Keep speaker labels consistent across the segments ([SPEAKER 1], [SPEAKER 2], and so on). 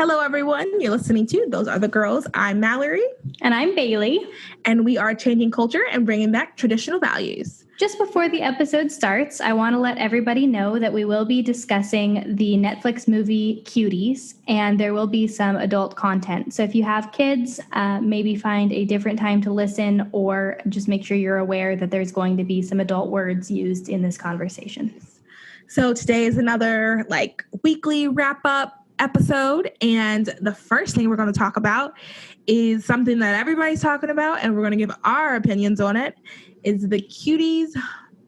[SPEAKER 1] Hello, everyone. You're listening to Those Are the Girls. I'm Mallory.
[SPEAKER 2] And I'm Bailey.
[SPEAKER 1] And we are changing culture and bringing back traditional values.
[SPEAKER 2] Just before the episode starts, I want to let everybody know that we will be discussing the Netflix movie Cuties, and there will be some adult content. So if you have kids, maybe find a different time to listen, or just make sure you're aware that there's going to be some adult words used in this conversation.
[SPEAKER 1] So today is another weekly wrap-up episode, and the first thing we're going to talk about is something that everybody's talking about, and we're going to give our opinions on it, is the Cuties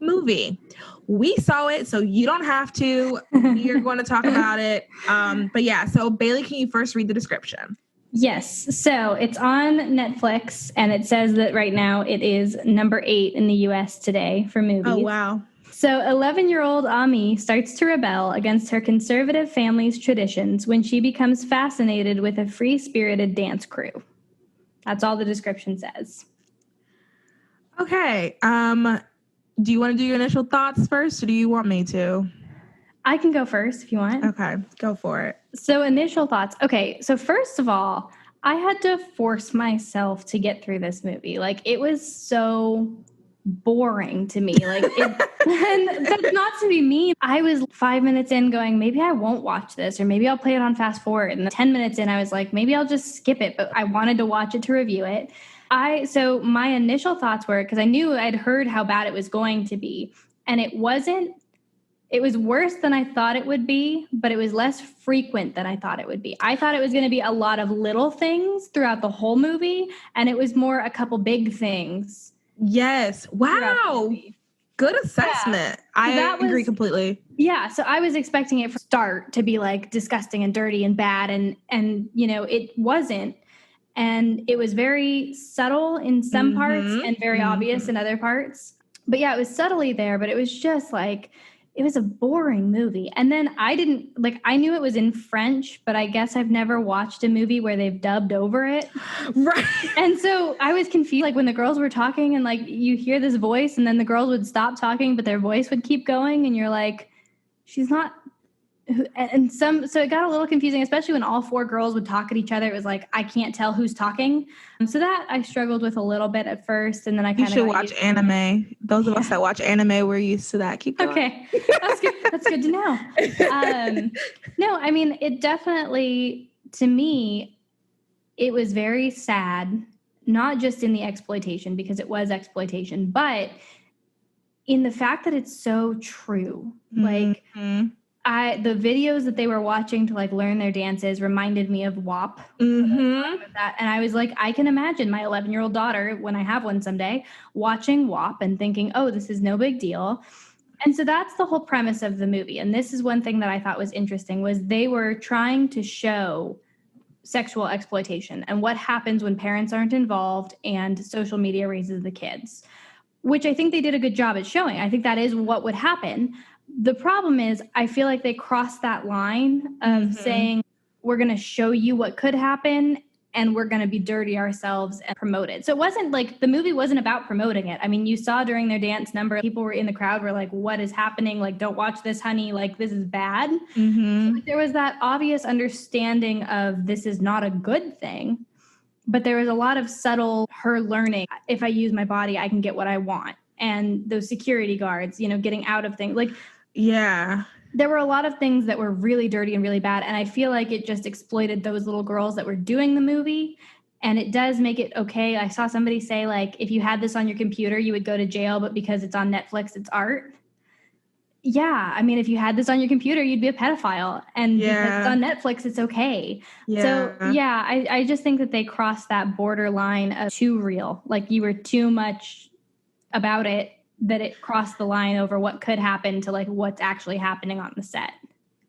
[SPEAKER 1] movie. We saw it, so you don't have to. We are going to talk about it. But yeah, so Bailey, can you first read the description?
[SPEAKER 2] Yes. So it's on Netflix, and it says that right now it is number 8 in the U.S. today for movies.
[SPEAKER 1] Oh, wow.
[SPEAKER 2] So 11-year-old Ami starts to rebel against her conservative family's traditions when she becomes fascinated with a free-spirited dance crew. That's all the description says.
[SPEAKER 1] Okay. Do you want to do your initial thoughts first, or do you want me to?
[SPEAKER 2] I can go first if you want.
[SPEAKER 1] Okay, go for it.
[SPEAKER 2] So initial thoughts. Okay, so first of all, I had to force myself to get through this movie. It was so boring to me. And that's not to be mean. I was 5 minutes in going, maybe I won't watch this, or maybe I'll play it on fast forward. And 10 minutes in, I was like, maybe I'll just skip it. But I wanted to watch it to review it. So my initial thoughts were, because I knew I'd heard how bad it was going to be, and it was worse than I thought it would be, but it was less frequent than I thought it would be. I thought it was going to be a lot of little things throughout the whole movie, and it was more a couple big things.
[SPEAKER 1] Yes. Wow. Good assessment. Yeah. I agree completely.
[SPEAKER 2] Yeah. So I was expecting it from start to be disgusting and dirty and bad. And it wasn't. And it was very subtle in some parts and very obvious in other parts. But yeah, it was subtly there, but it was just it was a boring movie. And then I knew it was in French, but I guess I've never watched a movie where they've dubbed over it.
[SPEAKER 1] Right.
[SPEAKER 2] And so I was confused, when the girls were talking and you hear this voice and then the girls would stop talking, but their voice would keep going. And you're like, she's not. So it got a little confusing, especially when all 4 girls would talk at each other. It was I can't tell who's talking. So that I struggled with a little bit at first, and then I kind of.
[SPEAKER 1] You should watch anime. Those of us that watch anime, we're used to that. Keep going.
[SPEAKER 2] Okay, that's good. That's good to know. No, I mean, it definitely, to me, it was very sad. Not just in the exploitation, because it was exploitation, but in the fact that it's so true. The videos that they were watching to learn their dances reminded me of WAP. And I was I can imagine my 11-year-old daughter, when I have one someday, watching WAP and thinking, oh, this is no big deal. And so that's the whole premise of the movie. And this is one thing that I thought was interesting, was they were trying to show sexual exploitation and what happens when parents aren't involved and social media raises the kids, which I think they did a good job at showing. I think that is what would happen. The problem is, I feel like they crossed that line of saying, we're going to show you what could happen and we're going to be dirty ourselves and promote it. So it wasn't the movie wasn't about promoting it. I mean, you saw during their dance number, people were in the crowd were what is happening? Don't watch this, honey. This is bad. So there was that obvious understanding of this is not a good thing, but there was a lot of subtle, her learning. If I use my body, I can get what I want. And those security guards, getting out of things
[SPEAKER 1] yeah.
[SPEAKER 2] There were a lot of things that were really dirty and really bad. And I feel like it just exploited those little girls that were doing the movie. And it does make it okay. I saw somebody say, if you had this on your computer, you would go to jail, but because it's on Netflix, it's art. Yeah. I mean, if you had this on your computer, you'd be a pedophile. And because it's on Netflix, it's okay. Yeah. So, yeah, I just think that they crossed that borderline of too real. You were too much about it, that it crossed the line over what could happen to what's actually happening on the set.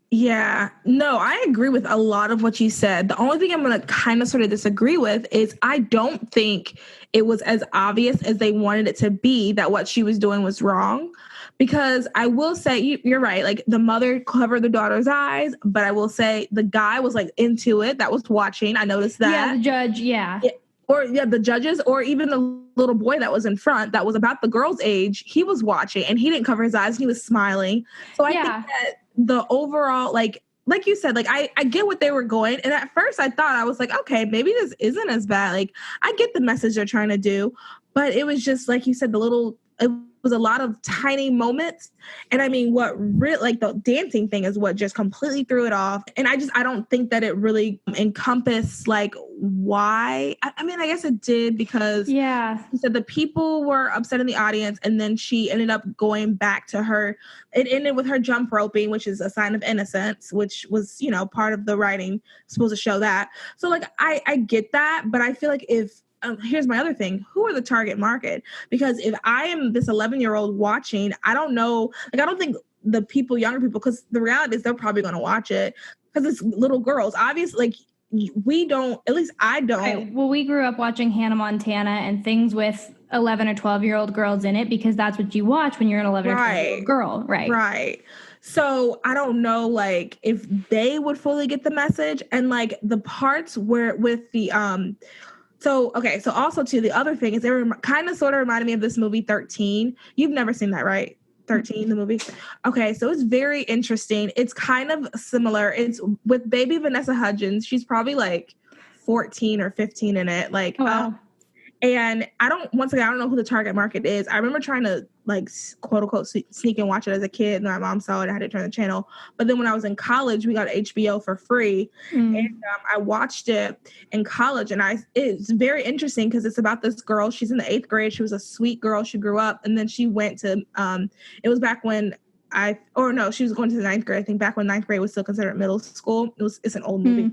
[SPEAKER 1] Yeah, no, I agree with a lot of what you said. The only thing I'm going to kind of sort of disagree with is I don't think it was as obvious as they wanted it to be that what she was doing was wrong. Because I will say, you're right, the mother covered the daughter's eyes, but I will say the guy was into it, that was watching. I noticed that.
[SPEAKER 2] Yeah, the judge, yeah.
[SPEAKER 1] Or the judges, or even the little boy that was in front that was about the girl's age, he was watching and he didn't cover his eyes. He was smiling. So I think that the overall, like you said, like I get what they were going. And at first I was like, okay, maybe this isn't as bad. Like I get the message they're trying to do, but it was just like you said, it was a lot of tiny moments. And I mean, like the dancing thing is what just completely threw it off. And I don't think that it really encompassed like why. I mean, I guess it did because you said the people were upset in the audience, and then she ended up going back to her. It ended with her jump roping, which is a sign of innocence, which was, you know, part of the writing supposed to show that. So like, I get that, but I feel like here's my other thing. Who are the target market? Because if I am this 11-year-old watching, I don't know, like, I don't think the younger people, because the reality is they're probably going to watch it because it's little girls. Obviously, like, we don't, at least I don't.
[SPEAKER 2] Right. Well, we grew up watching Hannah Montana and things with 11 or 12-year-old girls in it because that's what you watch when you're an 11 or 12-year-old girl. Right.
[SPEAKER 1] Right. So I don't know, like, if they would fully get the message, and like the parts where with the, so also too, the other thing is they were kind of sort of reminded me of this movie 13. You've never seen that, right? 13, the movie. Okay, so it's very interesting. It's kind of similar. It's with baby Vanessa Hudgens. She's probably like 14 or 15 in it. Like,
[SPEAKER 2] oh, wow.
[SPEAKER 1] And I don't know who the target market is. I remember trying to like quote unquote sneak and watch it as a kid. And my mom saw it. I had to turn the channel. But then when I was in college, we got HBO for free. And I watched it in college. And it's very interesting because it's about this girl. She's in the 8th grade. She was a sweet girl. She grew up. And then she went to, it was back when she was going to the 9th grade. I think back when 9th grade was still considered middle school. It's an old movie.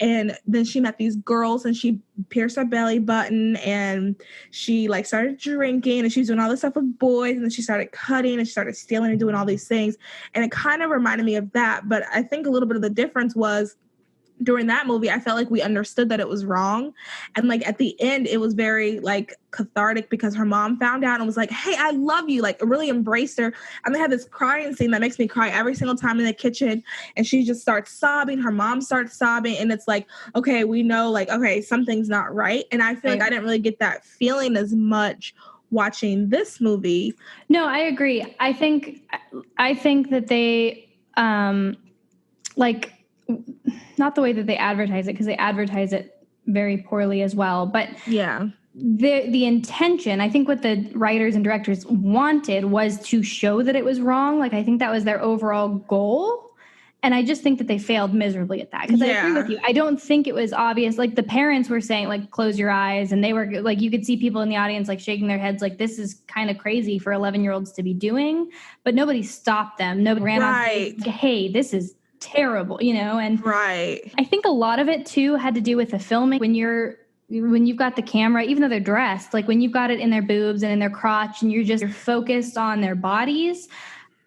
[SPEAKER 1] And then she met these girls and she pierced her belly button and she like started drinking and she was doing all this stuff with boys, and then she started cutting and she started stealing and doing all these things. And it kind of reminded me of that. But I think a little bit of the difference was during that movie, I felt like we understood that it was wrong. And like at the end, it was very like cathartic because her mom found out and was like, hey, I love you. Like really embraced her. And they had this crying scene that makes me cry every single time in the kitchen. And she just starts sobbing. Her mom starts sobbing. And it's like, okay, we know like, okay, something's not right. And I feel like I didn't really get that feeling as much watching this movie.
[SPEAKER 2] No, I agree. I think that they like, not the way that they advertise it, because they advertise it very poorly as well. But the intention, I think what the writers and directors wanted was to show that it was wrong. Like, I think that was their overall goal. And I just think that they failed miserably at that. Because I agree with you. I don't think it was obvious. Like, the parents were saying, like, close your eyes. And they were, like, you could see people in the audience, like, shaking their heads, like, this is kind of crazy for 11-year-olds to be doing. But nobody stopped them. Nobody ran on stage, like, hey, this is terrible, you know? And I think a lot of it too had to do with the filming. When you've got the camera, even though they're dressed, like when you've got it in their boobs and in their crotch and you're focused on their bodies,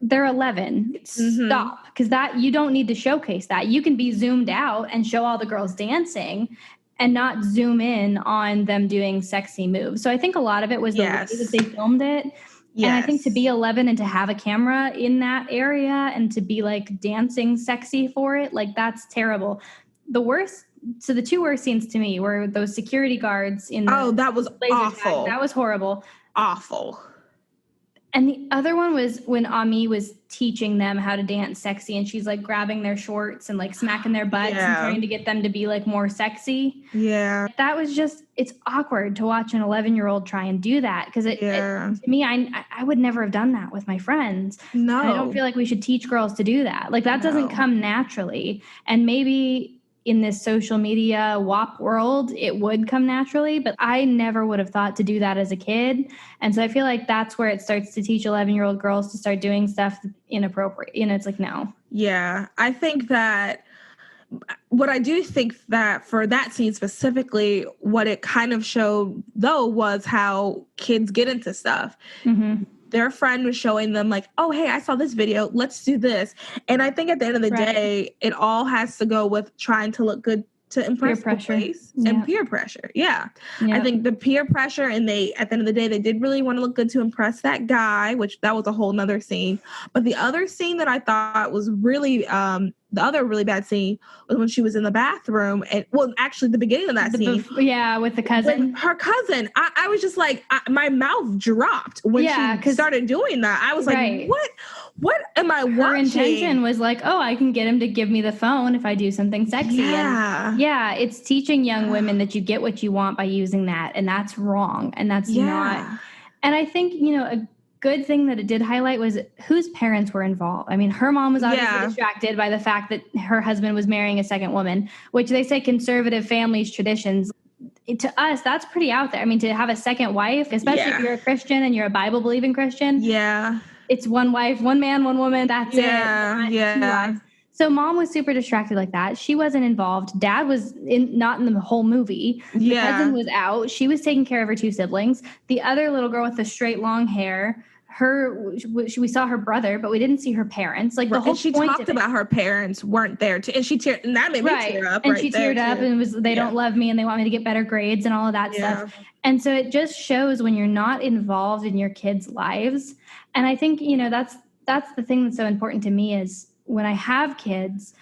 [SPEAKER 2] they're 11. Stop. Because that, you don't need to showcase that. You can be zoomed out and show all the girls dancing and not zoom in on them doing sexy moves. So I think a lot of it was the way that they filmed it. Yes. And I think to be 11 and to have a camera in that area and to be like dancing sexy for it, like that's terrible. So the two worst scenes to me were those security guards in the
[SPEAKER 1] that was awful.
[SPEAKER 2] That was horrible.
[SPEAKER 1] Awful.
[SPEAKER 2] And the other one was when Ami was teaching them how to dance sexy and she's like grabbing their shorts and like smacking their butts and trying to get them to be like more sexy. Yeah. That was just, it's awkward to watch an 11-year-old try and do that. Because to me, I would never have done that with my friends. No. I don't feel like we should teach girls to do that. Like that doesn't come naturally. And maybe in this social media WAP world, it would come naturally, but I never would have thought to do that as a kid. And so I feel like that's where it starts to teach 11-year-old girls to start doing stuff inappropriate. You know, it's like, no.
[SPEAKER 1] Yeah. I think that what I do think that for that scene specifically, what it kind of showed though was how kids get into stuff. Mm-hmm. Their friend was showing them like, oh, hey, I saw this video. Let's do this. And I think at the end of the day, it all has to go with trying to look good to impress the place and peer pressure. Yeah. I think the peer pressure, and at the end of the day, they did really want to look good to impress that guy, which that was a whole nother scene. But the other scene that I thought was really the other really bad scene was when she was in the bathroom, and actually the beginning of that scene,
[SPEAKER 2] with the cousin,
[SPEAKER 1] her cousin. I was just like, my mouth dropped when she started doing that. I was like, what am I watching?
[SPEAKER 2] Her intention was like, oh, I can get him to give me the phone if I do something sexy. And it's teaching young women that you get what you want by using that, and that's wrong, and that's not. And I think, a good thing that it did highlight was whose parents were involved. I mean, her mom was obviously distracted by the fact that her husband was marrying a second woman, which they say conservative families, traditions. To us, that's pretty out there. I mean, to have a second wife, especially if you're a Christian and you're a Bible-believing Christian.
[SPEAKER 1] Yeah.
[SPEAKER 2] It's one wife, one man, one woman. That's it. Two wives. So mom was super distracted like that. She wasn't involved. Dad was not in the whole movie. The cousin was out. She was taking care of her two siblings. The other little girl with the straight long hair, we saw her brother, but we didn't see her parents. Like the whole
[SPEAKER 1] she
[SPEAKER 2] point
[SPEAKER 1] talked about her parents weren't there too, and and that made me tear up.
[SPEAKER 2] And she teared up and was they don't love me and they want me to get better grades and all of that stuff. And so it just shows when you're not involved in your kids' lives. And I think that's the thing that's so important to me is when I have kids.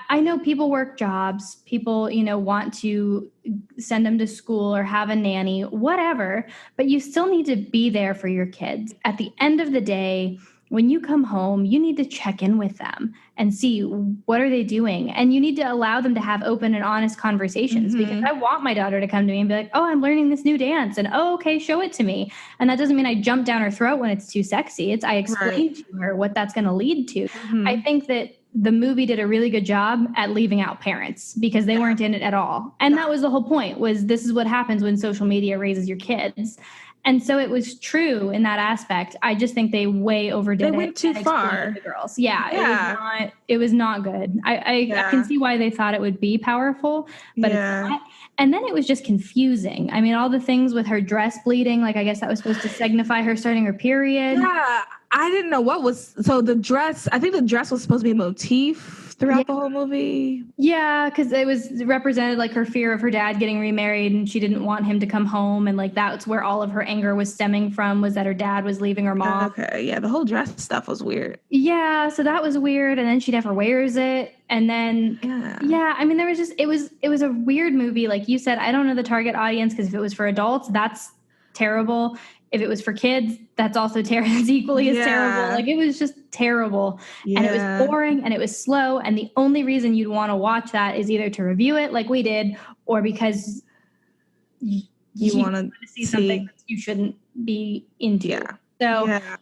[SPEAKER 2] I know people work jobs, people, want to send them to school or have a nanny, whatever, but you still need to be there for your kids. At the end of the day, when you come home, you need to check in with them and see what are they doing. And you need to allow them to have open and honest conversations because I want my daughter to come to me and be like, oh, I'm learning this new dance. And, oh, okay, show it to me. And that doesn't mean I jump down her throat when it's too sexy. I explain to her what that's going to lead to. I think that the movie did a really good job at leaving out parents because they weren't in it at all. And that was the whole point, was this is what happens when social media raises your kids. And so it was true in that aspect. I just think they way overdid it.
[SPEAKER 1] They went too far.
[SPEAKER 2] The girls. It was not good. I can see why they thought it would be powerful, but it's not. And then it was just confusing. I mean, all the things with her dress bleeding, like I guess that was supposed to signify her starting her period.
[SPEAKER 1] Yeah, I didn't know what was. So the dress, I think the dress was supposed to be a motif throughout the whole movie.
[SPEAKER 2] Yeah, because it was represented like her fear of her dad getting remarried and she didn't want him to come home. And like that's where all of her anger was stemming from, was that her dad was leaving her mom.
[SPEAKER 1] Okay, yeah, the whole dress stuff was weird.
[SPEAKER 2] Yeah, so that was weird. And then she never wears it. And then, I mean, there was just, it was a weird movie. Like you said, I don't know the target audience because if it was for adults, that's terrible. If it was for kids, that's also equally as terrible. Like it was just terrible. And it was boring and it was slow. And the only reason you'd want to watch that is either to review it like we did or because you want to see something that you shouldn't be into. I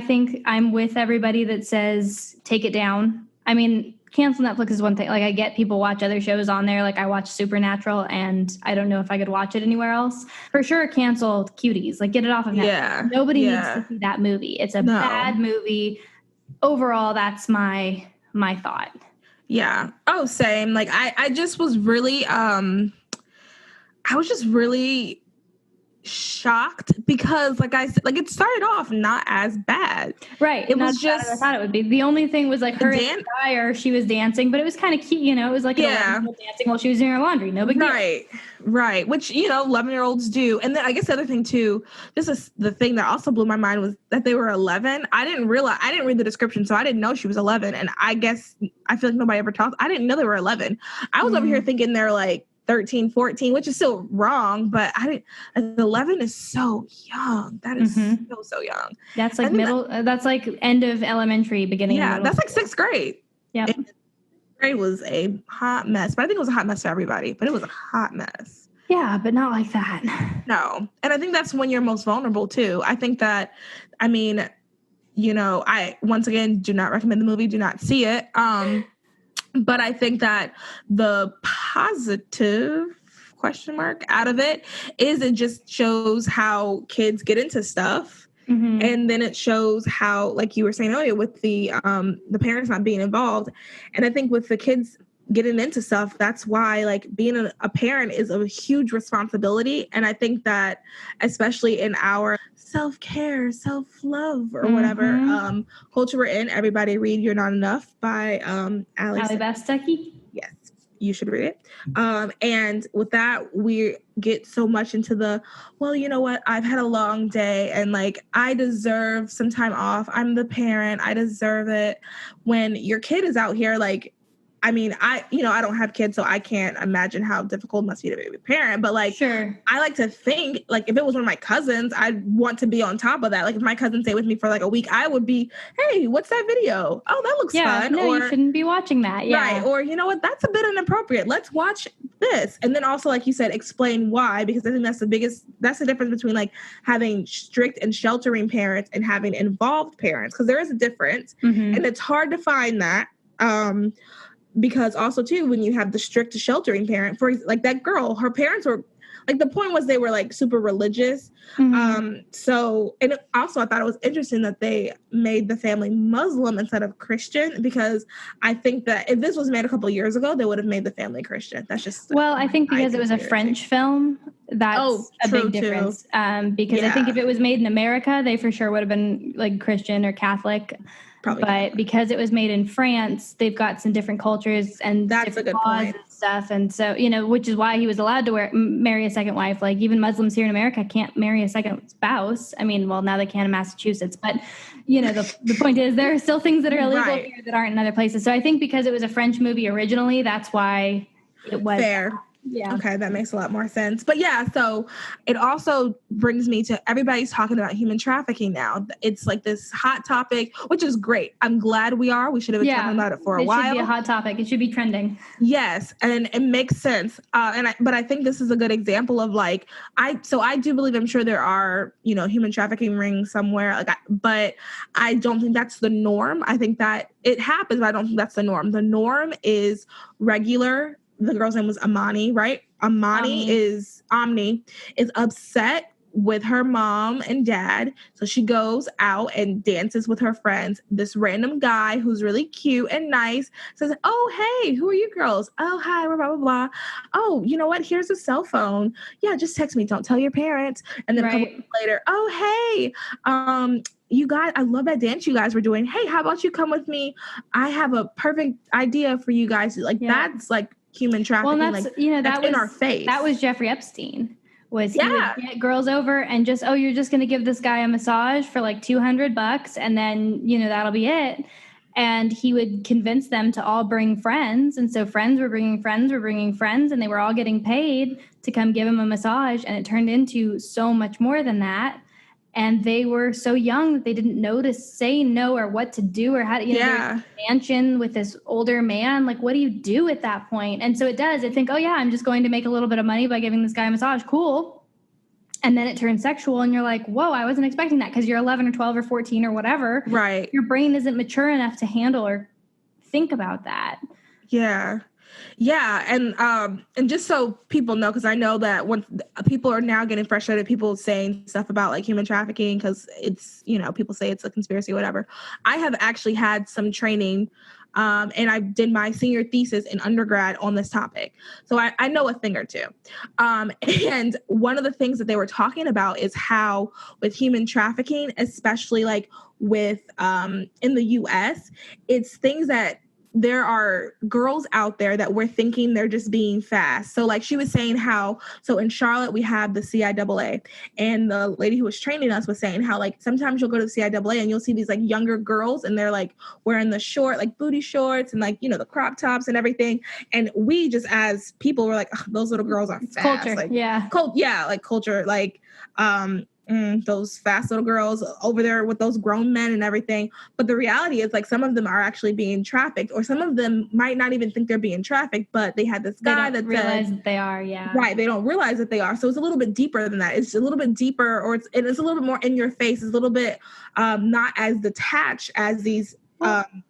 [SPEAKER 2] think I'm with everybody that says take it down. I mean, cancel Netflix is one thing. Like I get people watch other shows on there. Like I watch Supernatural and I don't know if I could watch it anywhere else. For sure, cancel Cuties. Like get it off of Netflix. Yeah. Nobody needs to see that movie. It's a bad movie. Overall, that's my thought.
[SPEAKER 1] Yeah. Oh, same. Like I just was really I was just really shocked because like I said, like it started off not as bad.
[SPEAKER 2] Right. It was just I thought it would be. The only thing was like her and the choir, she was dancing, but it was kind of cute, It was like dancing while she was doing her laundry. No big deal.
[SPEAKER 1] Right. Which, 11-year-olds do. And then I guess the other thing too, this is the thing that also blew my mind was that they were 11. I didn't read the description, so I didn't know she was 11. And I guess I feel like nobody ever talked. I didn't know they were 11. I was over here thinking they're like 13, 14, which is still wrong, but 11 is so young. That is so young.
[SPEAKER 2] That's like that's like end of elementary, beginning of middle.
[SPEAKER 1] That's like 6th grade.
[SPEAKER 2] Yeah.
[SPEAKER 1] Grade was a hot mess, but I think it was a hot mess for everybody, but it was a hot mess.
[SPEAKER 2] Yeah, but not like that.
[SPEAKER 1] No. And I think that's when you're most vulnerable too. I think that, I once again, do not recommend the movie. Do not see it. But I think that the positive out of it is it just shows how kids get into stuff. And then it shows how, like you were saying earlier, with the parents not being involved. And I think with the kids getting into stuff, that's why like being a parent is a huge responsibility. And I think that especially in our self-care, self-love or whatever culture we're in, everybody read You're Not Enough by Ali Basteki. you should read it. And with that, we get so much into the, well, you know what? I've had a long day and like I deserve some time off. I'm the parent. I deserve it. When your kid is out here, like, I mean, I don't have kids, so I can't imagine how difficult it must be to be a parent. But like,
[SPEAKER 2] Sure.
[SPEAKER 1] I like to think like if it was one of my cousins, I'd want to be on top of that. Like if my cousin stayed with me for like a week, I would be, hey, what's that video? Oh, that looks fun.
[SPEAKER 2] No,
[SPEAKER 1] or
[SPEAKER 2] you shouldn't be watching that. Yeah.
[SPEAKER 1] right. Or you know what? That's a bit inappropriate. Let's watch this. And then also, like you said, explain why, because I think that's the difference between like having strict and sheltering parents and having involved parents, because there is a difference.
[SPEAKER 2] Mm-hmm.
[SPEAKER 1] And it's hard to find that. Because also too, when you have the strict sheltering parent, for like that girl, her parents were like, the point was they were like super religious.
[SPEAKER 2] Mm-hmm.
[SPEAKER 1] So, and also I thought it was interesting that they made the family Muslim instead of Christian, because I think that if this was made a couple of years ago, they would have made the family Christian. That's just,
[SPEAKER 2] well, I think because it was a French film, that's a big difference. Because I think if it was made in America, they for sure would have been like Christian or Catholic. Probably. But because it was made in France, they've got some different cultures and
[SPEAKER 1] that's
[SPEAKER 2] different
[SPEAKER 1] a good
[SPEAKER 2] laws
[SPEAKER 1] point.
[SPEAKER 2] And stuff. And so, which is why he was allowed to marry a second wife. Like even Muslims here in America can't marry a second spouse. I mean, well, now they can in Massachusetts. But, the point is there are still things that are illegal here that aren't in other places. So I think because it was a French movie originally, that's why it was.
[SPEAKER 1] Fair. Yeah. Okay, that makes a lot more sense. But yeah, so it also brings me to everybody's talking about human trafficking now. It's like this hot topic, which is great. I'm glad we are. We should have been talking about it for a while.
[SPEAKER 2] It should be a hot topic. It should be trending.
[SPEAKER 1] Yes, and it makes sense. But I think this is a good example of like I do believe, I'm sure there are human trafficking rings somewhere. But I don't think that's the norm. I think that it happens, but I don't think that's the norm. The norm is regular. The girl's name was Amani, right? Omni is upset with her mom and dad. So she goes out and dances with her friends. This random guy who's really cute and nice says, oh, hey, who are you girls? Oh, hi, blah, blah, blah. Oh, you know what? Here's a cell phone. Yeah, just text me. Don't tell your parents. And then a couple weeks later, oh, hey, you guys, I love that dance you guys were doing. Hey, how about you come with me? I have a perfect idea for you guys. Like that's like human trafficking.
[SPEAKER 2] Well, that's,
[SPEAKER 1] that's in our face.
[SPEAKER 2] That was Jeffrey Epstein. He would get girls over and just, you're just going to give this guy a massage for like $200 and then, that'll be it. And he would convince them to all bring friends. And so friends were bringing friends, and they were all getting paid to come give him a massage. And it turned into so much more than that. And they were so young that they didn't know to say no or what to do or how to, a mansion with this older man. Like, what do you do at that point? And so it does. I think, I'm just going to make a little bit of money by giving this guy a massage. Cool. And then it turns sexual and you're like, whoa, I wasn't expecting that, because you're 11 or 12 or 14 or whatever. Right. Your brain isn't mature enough to handle or think about that.
[SPEAKER 1] Yeah. Yeah, and just so people know, because I know that when people are now getting frustrated, people saying stuff about like human trafficking because it's, people say it's a conspiracy or whatever. I have actually had some training, and I did my senior thesis in undergrad on this topic. So I know a thing or two. And one of the things that they were talking about is how with human trafficking, especially like with in the US, it's things that there are girls out there that we're thinking they're just being fast. So like she was saying how, so in Charlotte, we have the CIAA, and the lady who was training us was saying how like sometimes you'll go to the CIAA and you'll see these like younger girls and they're like wearing the short, like booty shorts and like, the crop tops and everything. And we just as people were like, those little girls are fast.
[SPEAKER 2] Culture.
[SPEAKER 1] Like,
[SPEAKER 2] like
[SPEAKER 1] culture, like, those fast little girls over there with those grown men and everything. But the reality is like some of them are actually being trafficked, or some of them might not even think they're being trafficked, but they had this guy that
[SPEAKER 2] realize that they are. Yeah.
[SPEAKER 1] Right. They don't realize that they are. So it's a little bit deeper than that. It's a little bit deeper, or it's a little bit more in your face. It's a little bit not as detached as these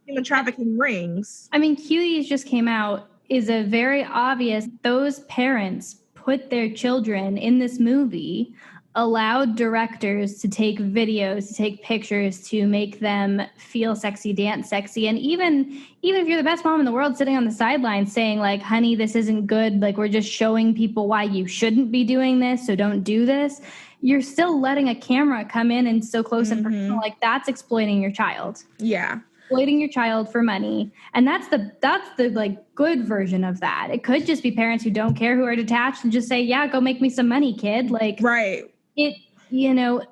[SPEAKER 1] human trafficking rings.
[SPEAKER 2] I mean, Cuties just came out is a very obvious, those parents put their children in this movie, allowed directors to take videos, to take pictures, to make them feel sexy, dance sexy. And even if you're the best mom in the world sitting on the sidelines saying like, honey, this isn't good. Like, we're just showing people why you shouldn't be doing this. So don't do this. You're still letting a camera come in and so close and personal. Like, that's exploiting your child.
[SPEAKER 1] Yeah.
[SPEAKER 2] exploiting your child for money. And that's the like good version of that. It could just be parents who don't care, who are detached and just say, yeah, go make me some money, kid. Like,
[SPEAKER 1] right.
[SPEAKER 2] It,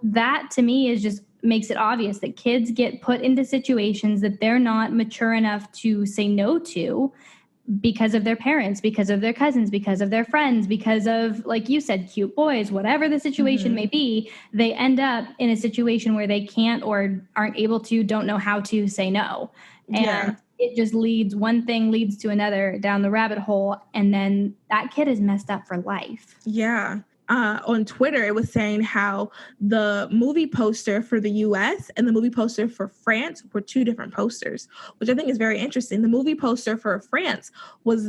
[SPEAKER 2] that to me is just makes it obvious that kids get put into situations that they're not mature enough to say no to, because of their parents, because of their cousins, because of their friends, because of, like you said, cute boys, whatever the situation may be, they end up in a situation where they can't or aren't able to, don't know how to say no. And it just one thing leads to another down the rabbit hole. And then that kid is messed up for life.
[SPEAKER 1] Yeah. On Twitter, it was saying how the movie poster for the US and the movie poster for France were two different posters, which I think is very interesting. The movie poster for France was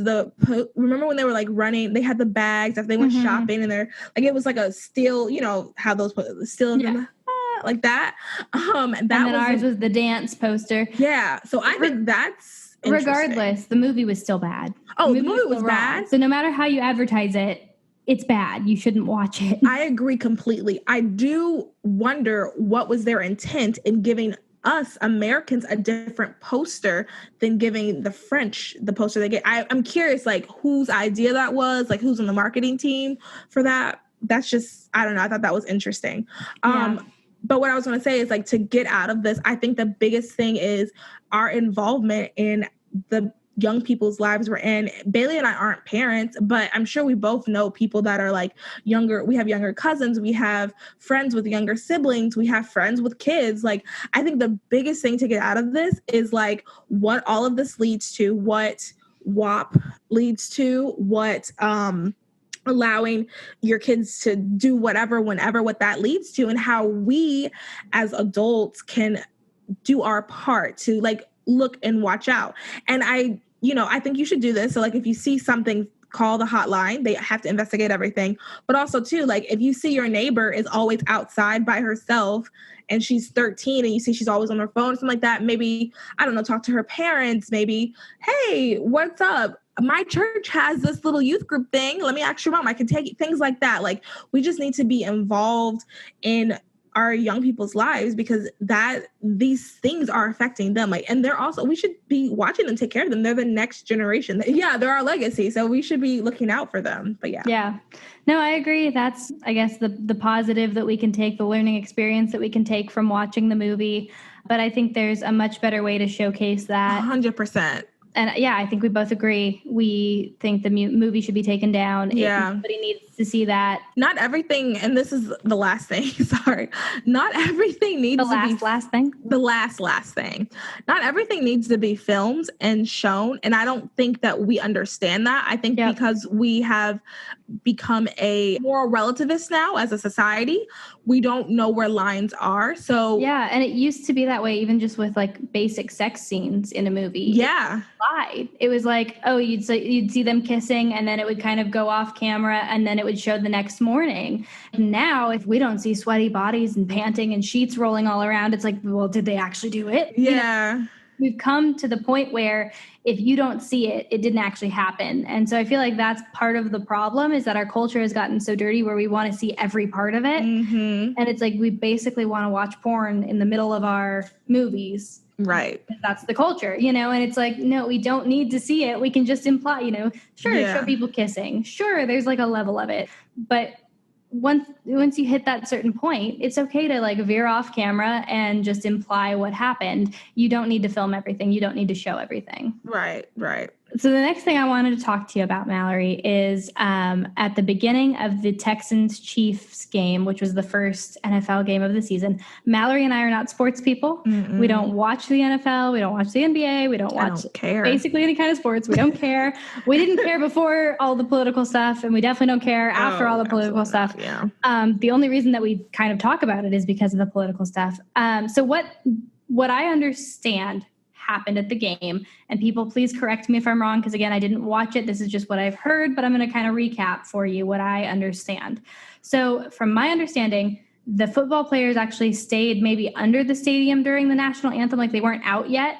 [SPEAKER 1] remember when they were like running, they had the bags after they went shopping, and they're like, it was like a still, how those still like that. And then
[SPEAKER 2] ours was the dance poster.
[SPEAKER 1] Yeah. So I think that's
[SPEAKER 2] regardless, the movie was still bad.
[SPEAKER 1] Oh, the movie was bad.
[SPEAKER 2] So no matter how you advertise it, it's bad. You shouldn't watch it.
[SPEAKER 1] I agree completely. I do wonder what was their intent in giving us Americans a different poster than giving the French the poster they get. I'm curious, like, whose idea that was, like, who's on the marketing team for that. That's just, I don't know. I thought that was interesting. But what I was going to say is, like, to get out of this, I think the biggest thing is our involvement in the young people's lives we're in. Bailey and I aren't parents, but I'm sure we both know people that are like younger. We have younger cousins. We have friends with younger siblings. We have friends with kids. Like, I think the biggest thing to get out of this is like what all of this leads to, what WAP leads to, what, allowing your kids to do whatever, whenever, what that leads to, and how we as adults can do our part to like look and watch out. And I think you should do this. So like, if you see something, call the hotline. They have to investigate everything. But also too, like, if you see your neighbor is always outside by herself and she's 13 and you see she's always on her phone, something like that, maybe, I don't know, talk to her parents, maybe, hey, what's up? My church has this little youth group thing. Let me ask your mom. I can take it. Things like that. Like, we just need to be involved in our young people's lives, because these things are affecting them. Like, and we should be watching them take care of them. They're the next generation. Yeah, they're our legacy. So we should be looking out for them. But yeah.
[SPEAKER 2] Yeah. No, I agree. That's, I guess, the positive that we can take, the learning experience that we can take from watching the movie. But I think there's a much better way to showcase that.
[SPEAKER 1] 100%.
[SPEAKER 2] And yeah, I think we both agree. We think the movie should be taken down.
[SPEAKER 1] Yeah.
[SPEAKER 2] Everybody needs to see that.
[SPEAKER 1] Not everything, and this is the last thing, sorry. Not everything needs to be...
[SPEAKER 2] last thing?
[SPEAKER 1] The last thing. Not everything needs to be filmed and shown. And I don't think that we understand that. I think because we have become a moral relativist now as a society, we don't know where lines are. So
[SPEAKER 2] yeah, and it used to be that way, even just with like basic sex scenes in a movie.
[SPEAKER 1] Yeah.
[SPEAKER 2] It was like, oh, you'd see them kissing, and then it would kind of go off camera, and then it would show the next morning. And now, if we don't see sweaty bodies and panting and sheets rolling all around, it's like, well, did they actually do it?
[SPEAKER 1] Yeah.
[SPEAKER 2] We've come to the point where if you don't see it, it didn't actually happen. And so I feel like that's part of the problem, is that our culture has gotten so dirty where we want to see every part of it.
[SPEAKER 1] Mm-hmm.
[SPEAKER 2] And it's like, we basically want to watch porn in the middle of our movies.
[SPEAKER 1] Right.
[SPEAKER 2] That's the culture, and it's like, no, we don't need to see it. We can just imply, show people kissing. Sure, there's like a level of it. But once you hit that certain point, it's okay to like veer off camera and just imply what happened. You don't need to film everything. You don't need to show everything.
[SPEAKER 1] Right.
[SPEAKER 2] So the next thing I wanted to talk to you about, Mallory, is at the beginning of the Texans-Chiefs game, which was the first NFL game of the season. Mallory and I are not sports people.
[SPEAKER 1] Mm-mm.
[SPEAKER 2] We don't watch the NFL. We don't watch the NBA. We don't watch basically any kind of sports. We don't care. We didn't care before all the political stuff, and we definitely don't care after all the political stuff.
[SPEAKER 1] Yeah.
[SPEAKER 2] The only reason that we kind of talk about it is because of the political stuff. So what I understand happened at the game, and people, please correct me if I'm wrong, because again, I didn't watch it. This is just what I've heard, but I'm going to kind of recap for you what I understand. So from my understanding, the football players actually stayed maybe under the stadium during the national anthem, like they weren't out yet,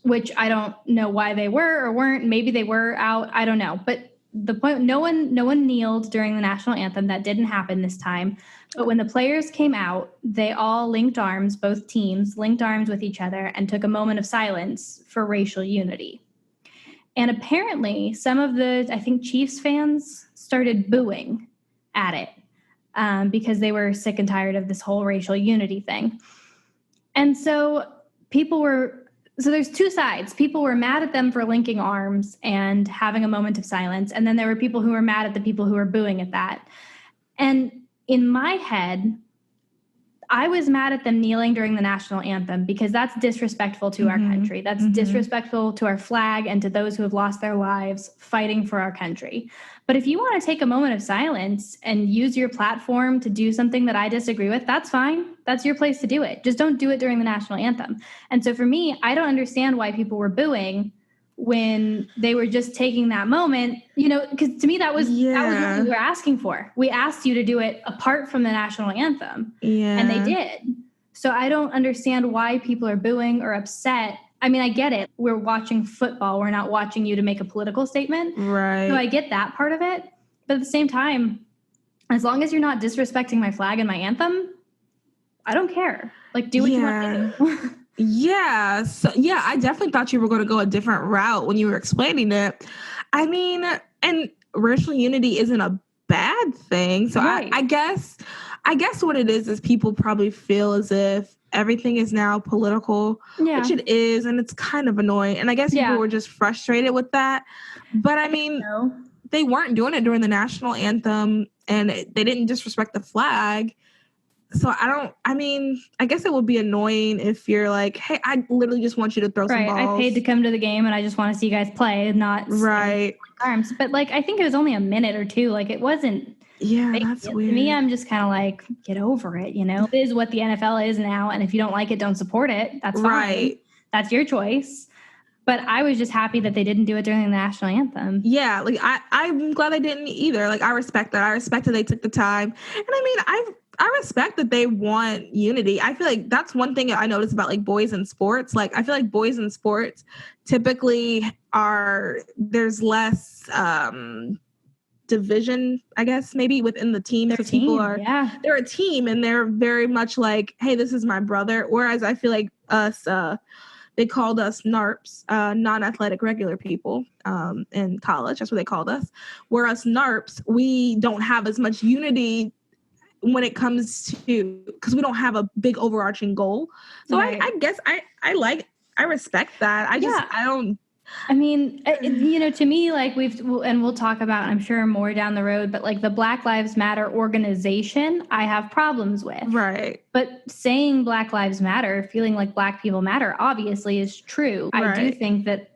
[SPEAKER 2] which I don't know why they were or weren't. Maybe they were out. I don't know. But the point, no one kneeled during the national anthem. That didn't happen this time. But when the players came out, they all linked arms, both teams linked arms with each other and took a moment of silence for racial unity. And apparently some of the, I think, Chiefs fans started booing at it because they were sick and tired of this whole racial unity thing. And so there's two sides. People were mad at them for linking arms and having a moment of silence. And then there were people who were mad at the people who were booing at that. And in my head, I was mad at them kneeling during the national anthem because that's disrespectful to our country. That's disrespectful to our flag and to those who have lost their lives fighting for our country. But if you want to take a moment of silence and use your platform to do something that I disagree with, that's fine. That's your place to do it. Just don't do it during the national anthem. And so for me, I don't understand why people were booing when they were just taking that moment, because to me that was what we were asking for. We asked you to do it apart from the national anthem, and they did. So I don't understand why people are booing or upset. I mean, I get it. We're watching football. We're not watching you to make a political statement.
[SPEAKER 1] Right.
[SPEAKER 2] So I get that part of it. But at the same time, as long as you're not disrespecting my flag and my anthem, I don't care. Like, do what you want to do.
[SPEAKER 1] Yeah. So, I definitely thought you were going to go a different route when you were explaining it. I mean, and racial unity isn't a bad thing. So right. I guess what it is people probably feel as if everything is now political, which it is, and it's kind of annoying. And I guess people were just frustrated with that. But I mean, they weren't doing it during the national anthem, and they didn't disrespect the flag. So I guess it would be annoying if you're like, hey, I literally just want you to throw some balls.
[SPEAKER 2] I paid to come to the game and I just want to see you guys play, not arms. But like, I think it was only a minute or two. Like, it wasn't.
[SPEAKER 1] Yeah, that's weird.
[SPEAKER 2] To me, I'm just kind of like, get over it. It is what the NFL is now. And if you don't like it, don't support it. That's fine. Right. That's your choice. But I was just happy that they didn't do it during the national anthem.
[SPEAKER 1] Yeah, like I'm glad they didn't either. Like, I respect that. I respect that they took the time. And I mean, I respect that they want unity. I feel like that's one thing I noticed about like boys in sports. Like, I feel like boys in sports typically there's less division, I guess, maybe within the team. Because people they're a team and they're very much like, hey, this is my brother. Whereas I feel like us, they called us NARPs, non-athletic regular people in college. That's what they called us. Whereas NARPs, we don't have as much unity when it comes to, because we don't have a big overarching goal. So right. I guess I respect that. I don't.
[SPEAKER 2] I mean, to me, like we'll talk about, I'm sure, more down the road, but like the Black Lives Matter organization, I have problems with.
[SPEAKER 1] Right.
[SPEAKER 2] But saying Black Lives Matter, feeling like Black people matter, obviously is true. Right. I do think that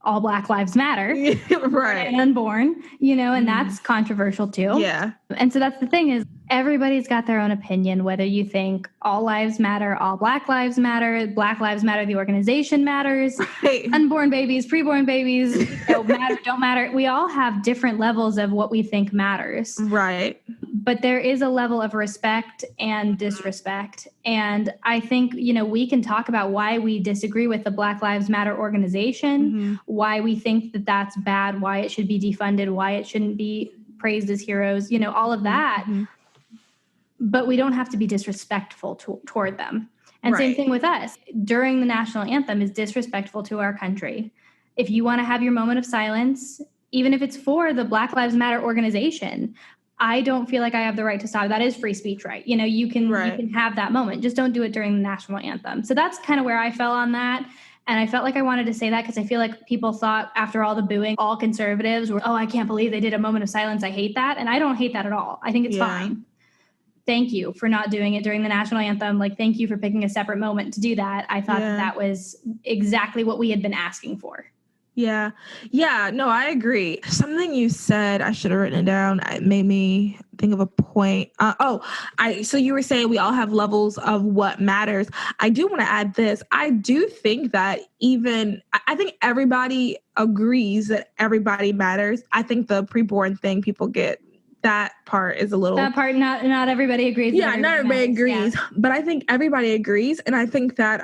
[SPEAKER 2] all Black lives matter.
[SPEAKER 1] Right.
[SPEAKER 2] And unborn, and that's controversial too.
[SPEAKER 1] Yeah.
[SPEAKER 2] And so that's the thing is, everybody's got their own opinion, whether you think all lives matter, all Black lives matter, Black Lives Matter, the organization matters, right. Unborn babies, preborn babies, matter, don't matter. We all have different levels of what we think matters.
[SPEAKER 1] Right.
[SPEAKER 2] But there is a level of respect and disrespect. And I think, we can talk about why we disagree with the Black Lives Matter organization, why we think that that's bad, why it should be defunded, why it shouldn't be praised as heroes, all of that. But we don't have to be disrespectful toward them. And right. Same thing with us. During the national anthem is disrespectful to our country. If you want to have your moment of silence, even if it's for the Black Lives Matter organization, I don't feel like I have the right to stop. That is free speech, right? You can have that moment. Just don't do it during the national anthem. So that's kind of where I fell on that. And I felt like I wanted to say that because I feel like people thought after all the booing, all conservatives were, I can't believe they did a moment of silence. I hate that. And I don't hate that at all. I think it's fine. Thank you for not doing it during the national anthem. Like, thank you for picking a separate moment to do that. I thought that was exactly what we had been asking for.
[SPEAKER 1] Yeah. Yeah. No, I agree. Something you said, I should have written it down. It made me think of a point. So you were saying we all have levels of what matters. I do want to add this. I do think that I think everybody agrees that everybody matters. I think the preborn thing people get, that part is a little...
[SPEAKER 2] That part, not everybody agrees.
[SPEAKER 1] Yeah, not everybody agrees. Yeah. But I think everybody agrees. And I think that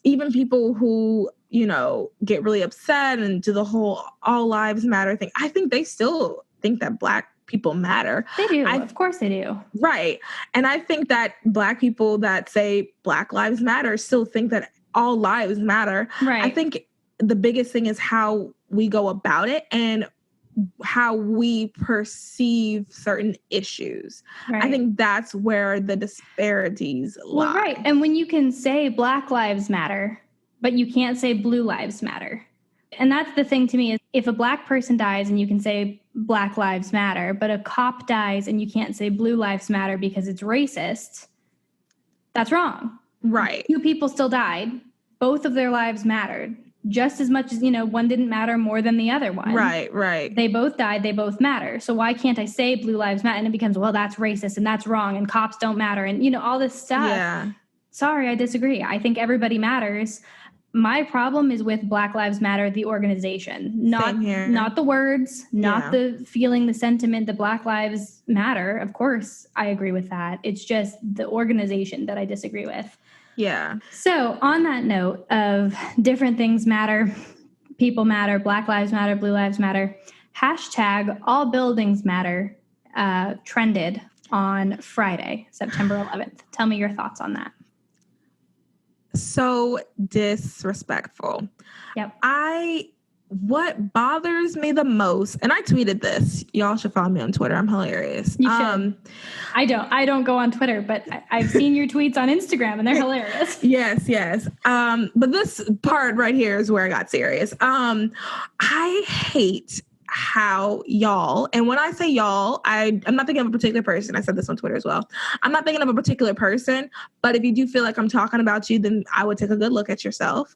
[SPEAKER 1] even people who get really upset and do the whole all lives matter thing. I think they still think that Black people matter.
[SPEAKER 2] They do. Of course they do.
[SPEAKER 1] Right. And I think that Black people that say Black lives matter still think that all lives matter.
[SPEAKER 2] Right.
[SPEAKER 1] I think the biggest thing is how we go about it and how we perceive certain issues.
[SPEAKER 2] Right.
[SPEAKER 1] I think that's where the disparities lie.
[SPEAKER 2] Well, right. And when you can say Black lives matter, but you can't say blue lives matter. And that's the thing to me is if a Black person dies and you can say Black lives matter, but a cop dies and you can't say blue lives matter because it's racist, that's wrong.
[SPEAKER 1] Right.
[SPEAKER 2] 2 people still died. Both of their lives mattered just as much as, one didn't matter more than the other one.
[SPEAKER 1] Right.
[SPEAKER 2] They both died. They both matter. So why can't I say blue lives matter? And it becomes, well, that's racist and that's wrong and cops don't matter and, all this stuff.
[SPEAKER 1] Yeah.
[SPEAKER 2] Sorry, I disagree. I think everybody matters. My problem is with Black Lives Matter, the organization, not the words, not the feeling, the sentiment that Black Lives Matter. Of course, I agree with that. It's just the organization that I disagree with.
[SPEAKER 1] Yeah.
[SPEAKER 2] So on that note of different things matter, people matter, Black Lives Matter, Blue Lives Matter, hashtag all buildings matter trended on Friday, September 11th. Tell me your thoughts on that.
[SPEAKER 1] So disrespectful.
[SPEAKER 2] Yep.
[SPEAKER 1] What bothers me the most, and I tweeted this. Y'all should follow me on Twitter. I'm hilarious.
[SPEAKER 2] You should. I don't go on Twitter, but I've seen your tweets on Instagram and they're hilarious.
[SPEAKER 1] Yes. But this part right here is where I got serious. I hate how y'all, and when I say y'all, I'm not thinking of a particular person. I said this on Twitter as well. I'm not thinking of a particular person, but if you do feel like I'm talking about you, then I would take a good look at yourself.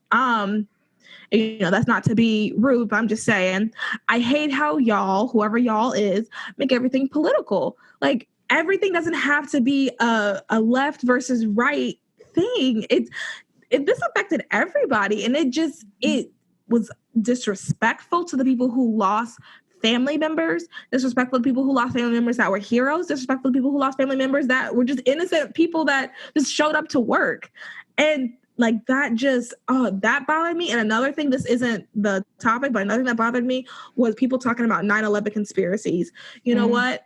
[SPEAKER 1] That's not to be rude, but I'm just saying, I hate how y'all, whoever y'all is, make everything political. Like, everything doesn't have to be a left versus right thing. This affected everybody, and it was disrespectful to the people who lost family members, disrespectful to people who lost family members that were heroes, disrespectful to people who lost family members that were just innocent people that just showed up to work. And like that that bothered me. And another thing, this isn't the topic, but another thing that bothered me was people talking about 9/11 conspiracies. You know what?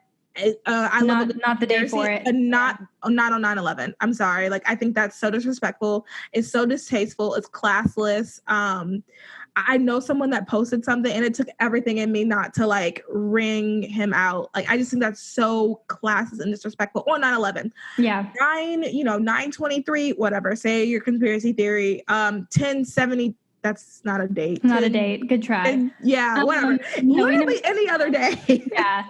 [SPEAKER 1] I love
[SPEAKER 2] not the day for it.
[SPEAKER 1] Not on 9/11. I'm sorry. Like, I think that's so disrespectful. It's so distasteful. It's classless. I know someone that posted something and it took everything in me not to like ring him out. Like, I just think that's so classless and disrespectful on 9/11.
[SPEAKER 2] Yeah.
[SPEAKER 1] 9/23, whatever. Say your conspiracy theory. 10/70. That's not a date.
[SPEAKER 2] Not a date. Good try.
[SPEAKER 1] Whatever. Literally any other day.
[SPEAKER 2] Yeah.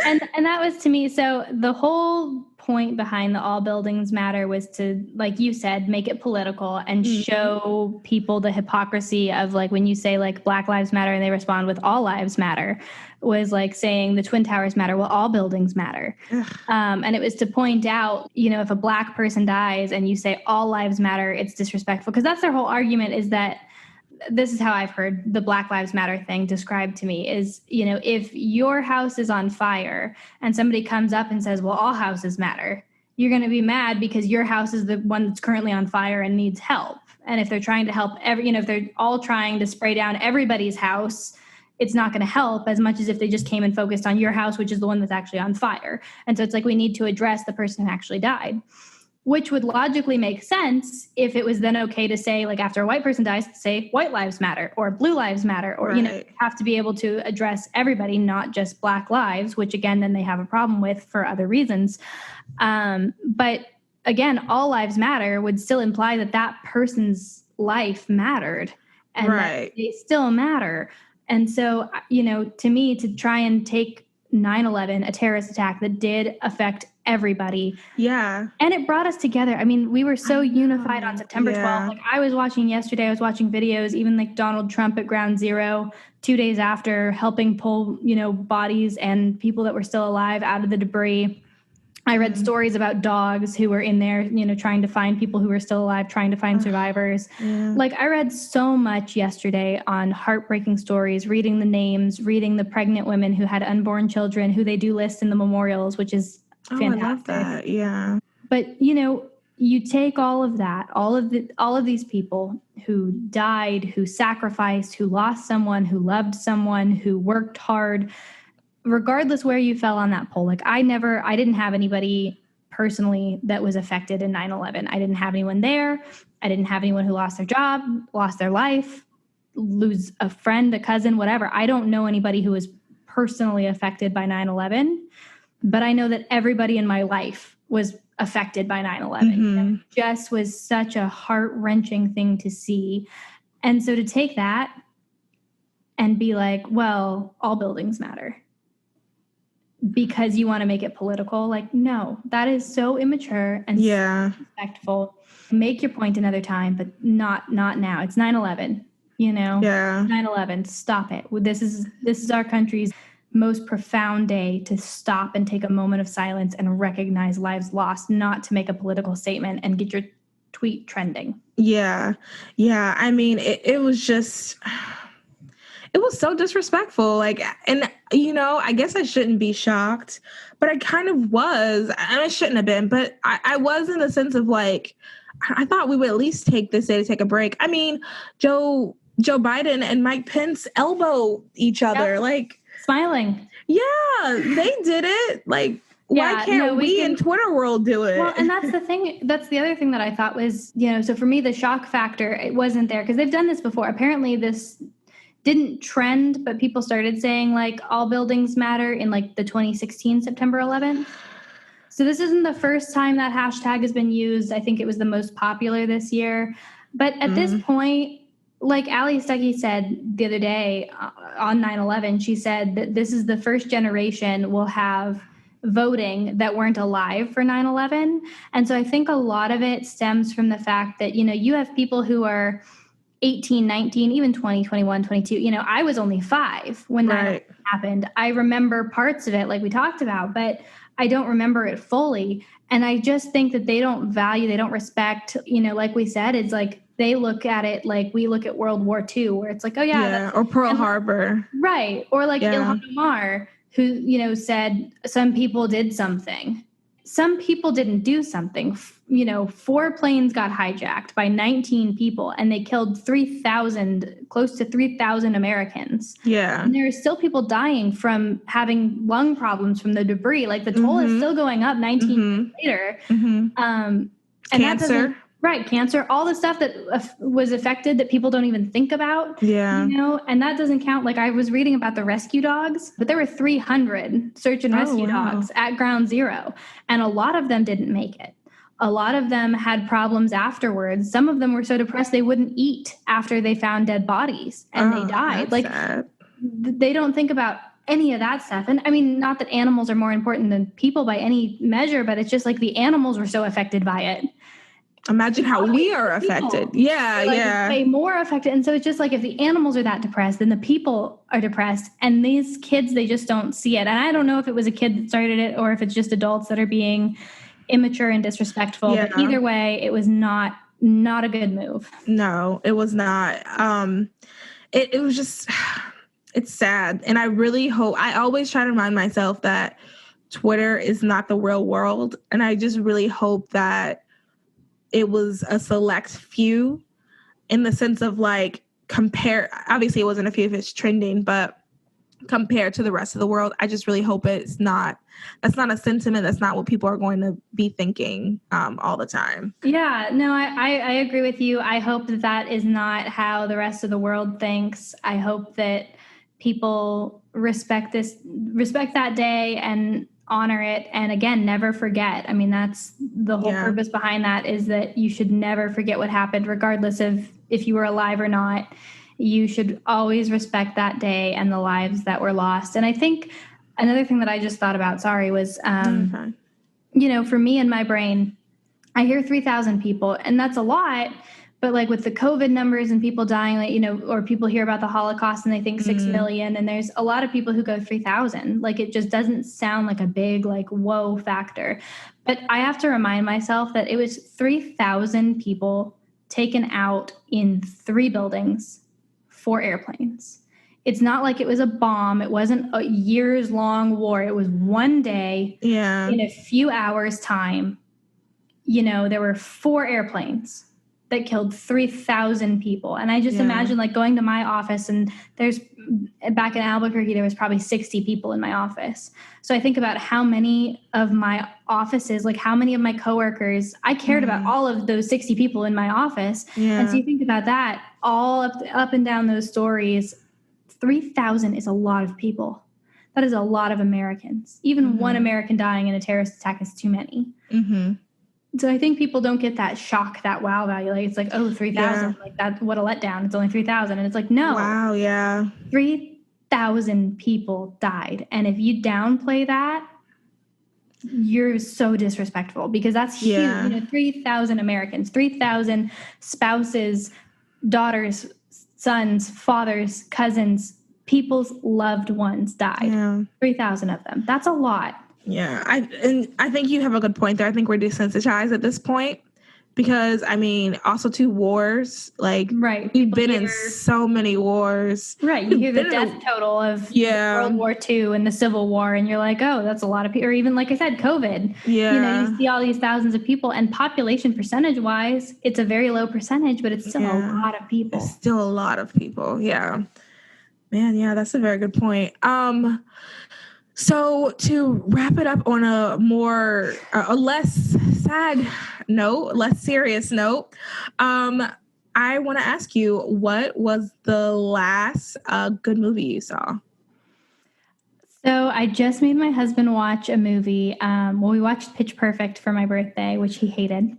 [SPEAKER 2] And that was, to me, so the whole point behind the all buildings matter was to, like you said, make it political and show people the hypocrisy of, like, when you say like Black Lives Matter and they respond with all lives matter, was like saying the Twin Towers matter. Well, all buildings matter. And it was to point out, if a Black person dies and you say all lives matter, it's disrespectful, because that's their whole argument, is that, this is how I've heard the Black Lives Matter thing described to me, is, if your house is on fire and somebody comes up and says, well, all houses matter, you're going to be mad because your house is the one that's currently on fire and needs help. And if they're trying to help if they're all trying to spray down everybody's house, it's not going to help as much as if they just came and focused on your house, which is the one that's actually on fire. And so it's like, we need to address the person who actually died, which would logically make sense if it was then okay to say, like, after a white person dies, to say white lives matter or blue lives matter, or,
[SPEAKER 1] right.
[SPEAKER 2] Have to be able to address everybody, not just Black lives, which again, then they have a problem with for other reasons. But again, all lives matter would still imply that that person's life mattered and
[SPEAKER 1] right.
[SPEAKER 2] that they still matter. And so, to me, to try and take 9/11, a terrorist attack that did affect everybody.
[SPEAKER 1] Yeah.
[SPEAKER 2] And it brought us together. I mean, we were so unified on September 12th. Like, I was watching videos, even like Donald Trump at Ground Zero 2 days after, helping pull, bodies and people that were still alive out of the debris. I read stories about dogs who were in there, trying to find people who were still alive, trying to find survivors.
[SPEAKER 1] Yeah.
[SPEAKER 2] Like, I read so much yesterday on heartbreaking stories, reading the names, reading the pregnant women who had unborn children, who they do list in the memorials, which is fantastic.
[SPEAKER 1] I love that. Yeah.
[SPEAKER 2] But, you take all of that, all of these people who died, who sacrificed, who lost someone, who loved someone, who worked hard, regardless where you fell on that poll. Like I didn't have anybody personally that was affected in 9/11. I didn't have anyone there. I didn't have anyone who lost their job, lost their life, lose a friend, a cousin, whatever. I don't know anybody who was personally affected by 9/11, but I know that everybody in my life was affected by 9/11. It just was such a heart-wrenching thing to see. And so to take that and be like, well, all buildings matter because you want to make it political. Like, no, that is so immature and so disrespectful. Make your point another time, but not now. It's 9/11, you know?
[SPEAKER 1] Yeah.
[SPEAKER 2] 9/11, stop it. This is our country's most profound day to stop and take a moment of silence and recognize lives lost, not to make a political statement and get your tweet trending.
[SPEAKER 1] Yeah. Yeah. I mean, it was just, it was so disrespectful. Like, and, you know, I guess I shouldn't be shocked, but I kind of was. And I shouldn't have been, but I was in the sense of like, I thought we would at least take this day to take a break. I mean, Joe Biden and Mike Pence elbow each other, like
[SPEAKER 2] smiling.
[SPEAKER 1] Yeah, they did it. Like, why can't we in Twitter world do it?
[SPEAKER 2] Well, and that's the thing. That's the other thing that I thought was, you know, so for me, the shock factor, it wasn't there because they've done this before. Apparently this didn't trend, but people started saying like all buildings matter in like the 2016 September 11th. So this isn't the first time that hashtag has been used. I think it was the most popular this year. But at this point, like Ali Stuckey said the other day on 9/11, she said that this is the first generation will have voting that weren't alive for 9/11. And so I think a lot of it stems from the fact that, you know, you have people who are 18, 19, even 20, 21, 22. You know, I was only 5 when that happened. I remember parts of it like we talked about, but I don't remember it fully. And I just think that they don't respect, you know, like we said, it's like they look at it like we look at World War II, where it's like, oh yeah. That's,
[SPEAKER 1] or Pearl Harbor.
[SPEAKER 2] Right. Or like Ilhan Omar, who, you know, said some people did something. Some people didn't do something. You know, 4 planes got hijacked by 19 people and they killed close to 3,000 Americans.
[SPEAKER 1] Yeah.
[SPEAKER 2] And there are still people dying from having lung problems from the debris. Like the toll is still going up 19 years later. And
[SPEAKER 1] cancer.
[SPEAKER 2] Cancer, all the stuff that was affected that people don't even think about.
[SPEAKER 1] Yeah.
[SPEAKER 2] You know, and that doesn't count. Like I was reading about the rescue dogs, but there were 300 search and rescue dogs at Ground Zero. And a lot of them didn't make it. A lot of them had problems afterwards. Some of them were so depressed they wouldn't eat after they found dead bodies and they died. Like sad. They don't think about any of that stuff. And I mean, not that animals are more important than people by any measure, but it's just like the animals were so affected by it.
[SPEAKER 1] Imagine how we are affected. Yeah,
[SPEAKER 2] way more affected. And so it's just like if the animals are that depressed, then the people are depressed. And these kids, they just don't see it. And I don't know if it was a kid that started it or if it's just adults that are being immature and disrespectful. But either way, it was not a good move.
[SPEAKER 1] No, it was not. It was just, it's sad. And I really hope, I always try to remind myself that Twitter is not the real world. And I just really hope that it was a select few in the sense of like obviously it wasn't a few if it's trending, but compared to the rest of the world, I just really hope that's not a sentiment. That's not what people are going to be thinking all the time.
[SPEAKER 2] Yeah, no, I agree with you. I hope that is not how the rest of the world thinks. I hope that people respect that day and honor it. And again, never forget. I mean, that's the whole purpose behind that, is that you should never forget what happened, regardless of if you were alive or not. You should always respect that day and the lives that were lost. And I think another thing that I just thought about, was, you know, for me in my brain, I hear 3,000 people and that's a lot. But like with the COVID numbers and people dying, like, you know, or people hear about the Holocaust and they think 6 million, and there's a lot of people who go 3,000. Like it just doesn't sound like a big, like, whoa factor. But I have to remind myself that it was 3,000 people taken out in 3 buildings, 4 airplanes. It's not like it was a bomb. It wasn't a years-long war. It was one day in a few hours' time. there were 4 airplanes that killed 3,000 people. And I just imagine like going to my office, and back in Albuquerque, there was probably 60 people in my office. So I think about how many of my offices, like how many of my coworkers, I cared about all of those 60 people in my office.
[SPEAKER 1] Yeah.
[SPEAKER 2] And so you think about that, all up and down those stories, 3,000 is a lot of people. That is a lot of Americans. Even one American dying in a terrorist attack is too many. Mm-hmm. So I think people don't get that shock, that wow value. Like it's like, oh, 3,000. Like that, what a letdown. It's only 3,000. And it's like, no.
[SPEAKER 1] Wow, yeah.
[SPEAKER 2] 3,000 people died. And if you downplay that, you're so disrespectful, because that's huge. 3,000 Americans, 3,000 spouses, daughters, sons, fathers, cousins, people's loved ones died. Yeah. 3,000 of them. That's a lot.
[SPEAKER 1] Yeah, I think you have a good point there. I think we're desensitized at this point because, I mean, also 2 wars. Like, we've been in so many wars.
[SPEAKER 2] Right, you hear the death total of World War II and the Civil War, and you're like, oh, that's a lot of people. Or even, like I said, COVID. Yeah. You see all these thousands of people, and population percentage-wise, it's a very low percentage, but it's still a lot of people.
[SPEAKER 1] It's still a lot of people, yeah. Man, yeah, that's a very good point. So to wrap it up on a more, a less sad note, less serious note, I want to ask you, what was the last good movie you saw?
[SPEAKER 2] So I just made my husband watch a movie. We watched Pitch Perfect for my birthday, which he hated.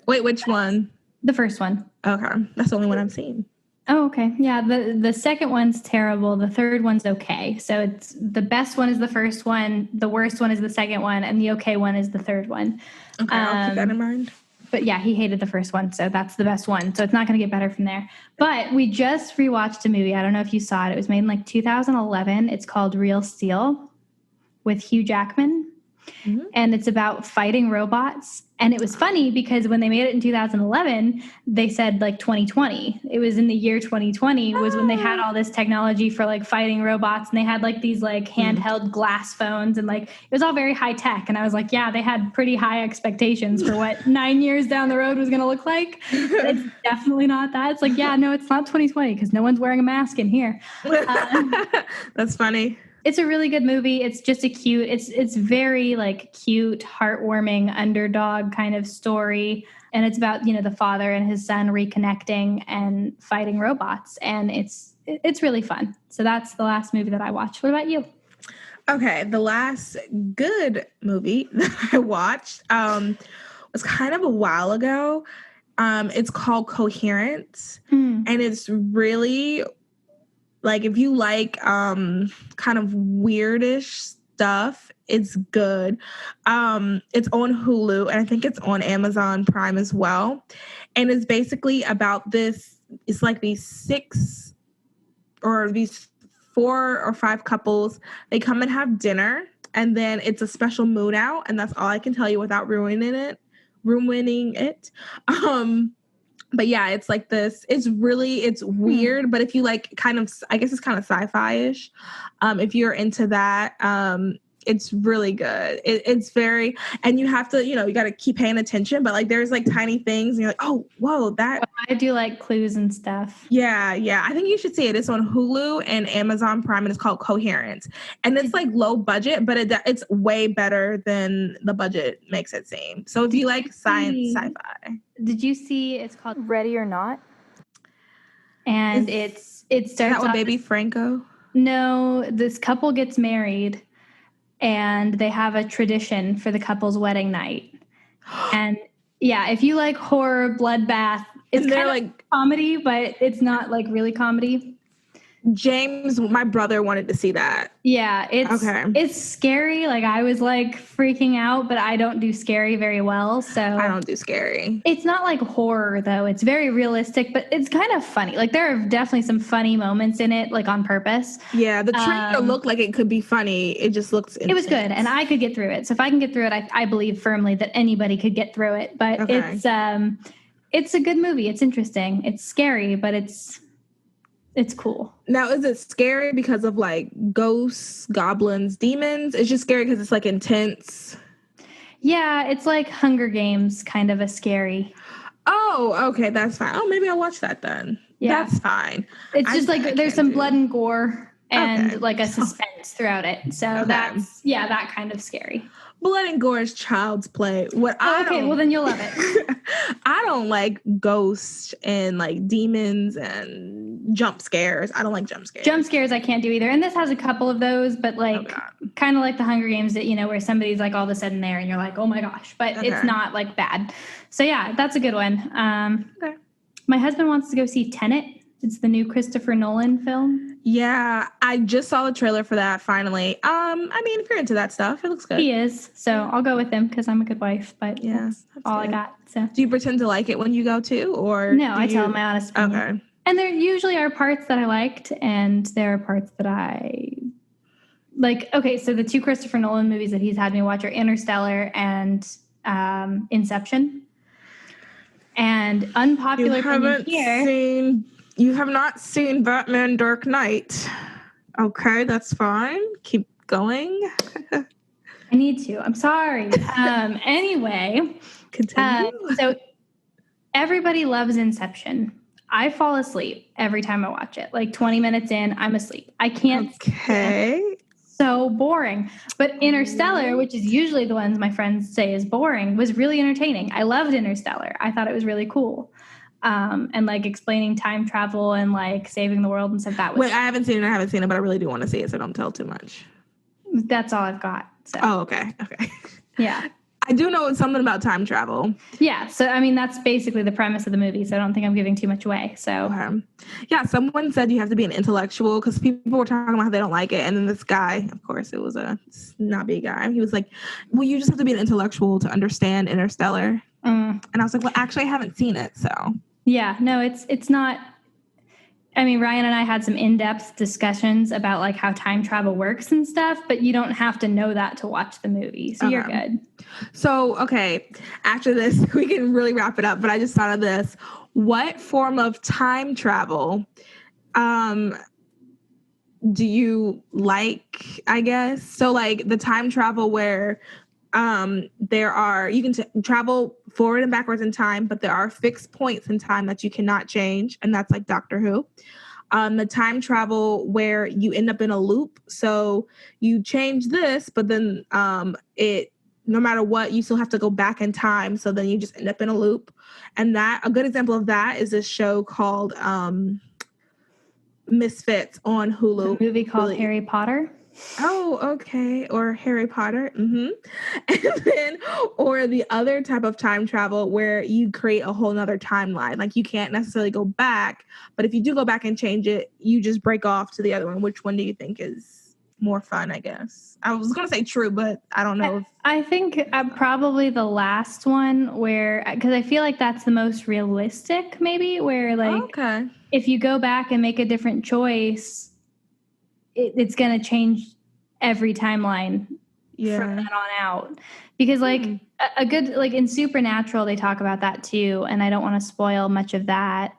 [SPEAKER 1] Wait, which one?
[SPEAKER 2] The first one.
[SPEAKER 1] Okay. That's the only one I've seen.
[SPEAKER 2] Oh, okay. Yeah, the second one's terrible. The third one's okay. So it's the best one is the first one, the worst one is the second one, and the okay one is the third one.
[SPEAKER 1] Okay, I'll keep that in mind.
[SPEAKER 2] But yeah, he hated the first one, so that's the best one. So it's not going to get better from there. But we just rewatched a movie. I don't know if you saw it. It was made in like 2011. It's called Real Steel with Hugh Jackman. Mm-hmm. And it's about fighting robots. And it was funny because when they made it in 2011, they said like 2020. It was in the year 2020 was when they had all this technology for like fighting robots. And they had like these like handheld glass phones, and like it was all very high tech. And I was like, yeah, they had pretty high expectations for what 9 years down the road was going to look like. But it's definitely not that. It's like, yeah, no, it's not 2020 because no one's wearing a mask in here.
[SPEAKER 1] That's funny.
[SPEAKER 2] It's a really good movie. It's just it's very like cute, heartwarming underdog kind of story. And it's about, the father and his son reconnecting and fighting robots. And it's really fun. So that's the last movie that I watched. What about you?
[SPEAKER 1] Okay. The last good movie that I watched was kind of a while ago. It's called Coherence. And it's really... like, if you like kind of weirdish stuff, it's good. It's on Hulu, and I think it's on Amazon Prime as well. And it's basically about this. It's like these 4 or 5 couples. They come and have dinner, and then it's a special moon out, and that's all I can tell you without ruining it. But yeah, it's like this. It's weird, but if you like kind of, I guess it's kind of sci-fi-ish. If you're into that, it's really good. It's very, and you have to, you got to keep paying attention, but like there's like tiny things and you're like, oh, whoa, that.
[SPEAKER 2] I do like clues and stuff.
[SPEAKER 1] Yeah. I think you should see it. It's on Hulu and Amazon Prime, and it's called Coherence. And it's like low budget, but it's way better than the budget makes it seem. So if you like sci-fi.
[SPEAKER 2] Did you see it's called Ready or Not? And it starts
[SPEAKER 1] is that with Baby Franco?
[SPEAKER 2] No, this couple gets married and they have a tradition for the couple's wedding night. And yeah, if you like horror, bloodbath, it's kind of like comedy, but it's not like really comedy.
[SPEAKER 1] James, my brother, wanted to see that.
[SPEAKER 2] Yeah, it's scary. Like I was like freaking out, but I don't do scary very well. So
[SPEAKER 1] I don't do scary.
[SPEAKER 2] It's not like horror though. It's very realistic, but it's kind of funny. Like there are definitely some funny moments in it, like on purpose.
[SPEAKER 1] Yeah, the trailer looked like it could be funny. It just looks intense.
[SPEAKER 2] It was good, and I could get through it. So if I can get through it, I believe firmly that anybody could get through it. But it's a good movie. It's interesting. It's scary, but it's cool.
[SPEAKER 1] Now, is it scary because of like ghosts, goblins, demons? It's just scary because it's like intense.
[SPEAKER 2] Yeah, it's like Hunger Games, kind of a scary.
[SPEAKER 1] Oh, okay, that's fine. Oh, maybe I'll watch that then.
[SPEAKER 2] Yeah.
[SPEAKER 1] That's fine.
[SPEAKER 2] It's just like there's some blood and gore and
[SPEAKER 1] Okay.
[SPEAKER 2] like a suspense throughout it. So that's that kind of scary.
[SPEAKER 1] Blood and gore is child's play. Well,
[SPEAKER 2] then you'll love it.
[SPEAKER 1] I don't like ghosts and like demons and jump scares. I don't like jump scares.
[SPEAKER 2] Jump scares I can't do either. And this has a couple of those, but like kind of like the Hunger Games that, where somebody's like all of a sudden there and you're like, oh my gosh, but it's not like bad. So yeah, that's a good one. My husband wants to go see Tenet. It's the new Christopher Nolan film.
[SPEAKER 1] Yeah, I just saw the trailer for that finally. I mean, if you're into that stuff, it looks good.
[SPEAKER 2] He is. So I'll go with him because I'm a good wife, but that's all good. I got. So
[SPEAKER 1] do you pretend to like it when you go too, or
[SPEAKER 2] no, I tell him my honest opinion. Okay. And there usually are parts that I liked and there are parts that I like. Okay, so the two Christopher Nolan movies that he's had me watch are Interstellar and Inception. And unpopular opinion here.
[SPEAKER 1] You have not seen Batman Dark Knight. Okay, that's fine. Keep going.
[SPEAKER 2] I need to. I'm sorry. Anyway.
[SPEAKER 1] Continue.
[SPEAKER 2] So everybody loves Inception. I fall asleep every time I watch it. Like 20 minutes in, I'm asleep. I can't.
[SPEAKER 1] Okay.
[SPEAKER 2] So boring. But Interstellar, which is usually the ones my friends say is boring, was really entertaining. I loved Interstellar. I thought it was really cool. And like explaining time travel and like saving the world and stuff. That was.
[SPEAKER 1] Wait, I haven't seen it, but I really do want to see it, so don't tell too much.
[SPEAKER 2] That's all I've got. So.
[SPEAKER 1] Oh, okay.
[SPEAKER 2] Yeah.
[SPEAKER 1] I do know something about time travel.
[SPEAKER 2] Yeah, so I mean that's basically the premise of the movie. So I don't think I'm giving too much away. So
[SPEAKER 1] yeah, someone said you have to be an intellectual because people were talking about how they don't like it, and then this guy, of course, it was a snobby guy. He was like, "Well, you just have to be an intellectual to understand Interstellar." And I was like, "Well, actually, I haven't seen it, so."
[SPEAKER 2] Yeah, no, it's not. I mean, Ryan and I had some in-depth discussions about like how time travel works and stuff, but you don't have to know that to watch the movie. So you're good.
[SPEAKER 1] So, okay, after this, we can really wrap it up, but I just thought of this. What form of time travel do you like, I guess? So like the time travel where you can travel forward and backwards in time, but there are fixed points in time that you cannot change. And that's like Doctor Who. The time travel where you end up in a loop. So you change this, but then no matter what, you still have to go back in time. So then you just end up in a loop. And a good example of that is this show called Misfits on Hulu.
[SPEAKER 2] A movie called Harry Potter.
[SPEAKER 1] Oh, okay. Or Harry Potter. Mm-hmm. And then, or the other type of time travel where you create a whole nother timeline. Like you can't necessarily go back, but if you do go back and change it, you just break off to the other one. Which one do you think is more fun, I guess? I was going to say true, but I don't know.
[SPEAKER 2] I think probably the last one because I feel like that's the most realistic maybe, where like if you go back and make a different choice, it's going to change every timeline from that on out. Because like a good, like in Supernatural, they talk about that too. And I don't want to spoil much of that,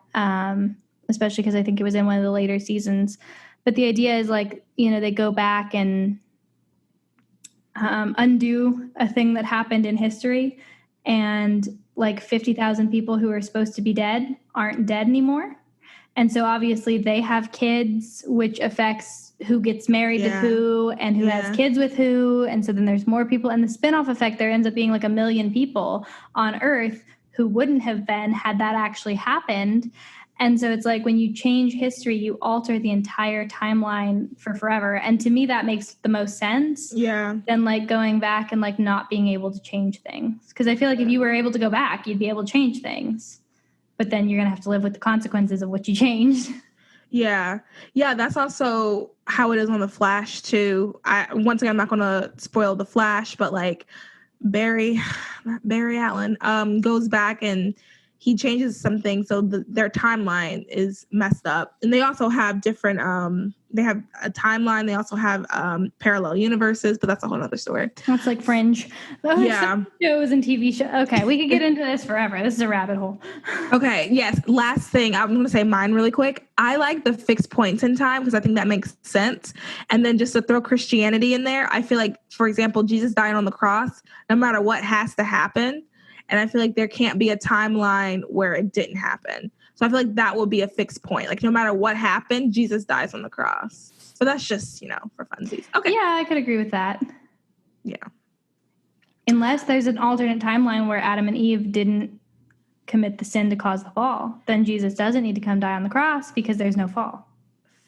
[SPEAKER 2] especially because I think it was in one of the later seasons. But the idea is like, they go back and undo a thing that happened in history. And like 50,000 people who are supposed to be dead aren't dead anymore. And so obviously they have kids, which affects who gets married to who and who has kids with who. And so then there's more people. And the spinoff effect, there ends up being like 1 million people on Earth who wouldn't have been had that actually happened. And so it's like when you change history, you alter the entire timeline for forever. And to me, that makes the most sense than like going back and like not being able to change things. Because I feel like if you were able to go back, you'd be able to change things. But then you're going to have to live with the consequences of what you changed.
[SPEAKER 1] Yeah. Yeah, that's also how it is on The Flash, too. Once again, I'm not going to spoil The Flash, but, like, Barry Allen goes back and he changes some things, so their timeline is messed up. And they also have different, they have a timeline. They also have parallel universes, but that's a whole other story.
[SPEAKER 2] That's like Fringe. Those
[SPEAKER 1] Yeah.
[SPEAKER 2] shows and TV shows. Okay, we could get into this forever. This is a rabbit hole.
[SPEAKER 1] Okay, yes. Last thing, I'm going to say mine really quick. I like the fixed points in time because I think that makes sense. And then just to throw Christianity in there, I feel like, for example, Jesus dying on the cross, no matter what has to happen. And I feel like there can't be a timeline where it didn't happen. So I feel like that would be a fixed point. Like no matter what happened, Jesus dies on the cross. So that's just, for funsies. Okay.
[SPEAKER 2] Yeah, I could agree with that.
[SPEAKER 1] Yeah.
[SPEAKER 2] Unless there's an alternate timeline where Adam and Eve didn't commit the sin to cause the fall, then Jesus doesn't need to come die on the cross because there's no fall.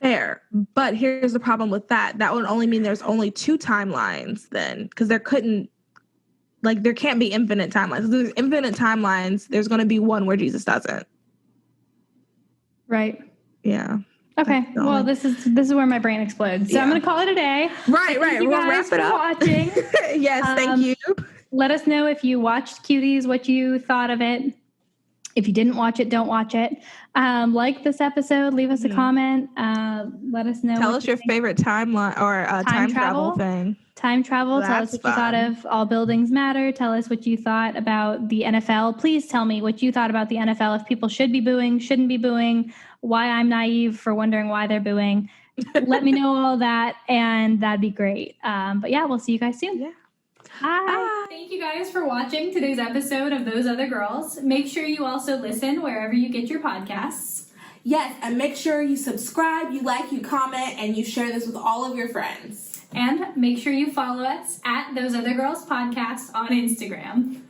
[SPEAKER 1] Fair. But here's the problem with that. That would only mean there's only 2 timelines then, because there can't be infinite timelines. If there's infinite timelines, there's going to be one where Jesus doesn't.
[SPEAKER 2] Right.
[SPEAKER 1] Yeah.
[SPEAKER 2] Okay. Well, this is where my brain explodes. So I'm going to call it a day.
[SPEAKER 1] Right.
[SPEAKER 2] We'll
[SPEAKER 1] wrap it up.
[SPEAKER 2] Watching.
[SPEAKER 1] Yes. Thank you.
[SPEAKER 2] Let us know if you watched Cuties, what you thought of it. If you didn't watch it, don't watch it. Like this episode, leave us a comment. Let us know.
[SPEAKER 1] Tell us your favorite timeline or time travel thing.
[SPEAKER 2] Time travel. Tell us what you thought of All Buildings Matter. Tell us what you thought about the NFL. Please tell me what you thought about the NFL. If people should be booing, shouldn't be booing, why I'm naive for wondering why they're booing. Let me know all that, and that'd be great. But yeah, we'll see you guys soon.
[SPEAKER 1] Yeah.
[SPEAKER 2] Bye. Thank you guys for watching today's episode of Those Other Girls. Make sure you also listen wherever you get your podcasts.
[SPEAKER 1] Yes, and make sure you subscribe, you like, you comment, and you share this with all of your friends.
[SPEAKER 2] And make sure you follow us at Those Other Girls Podcast on Instagram.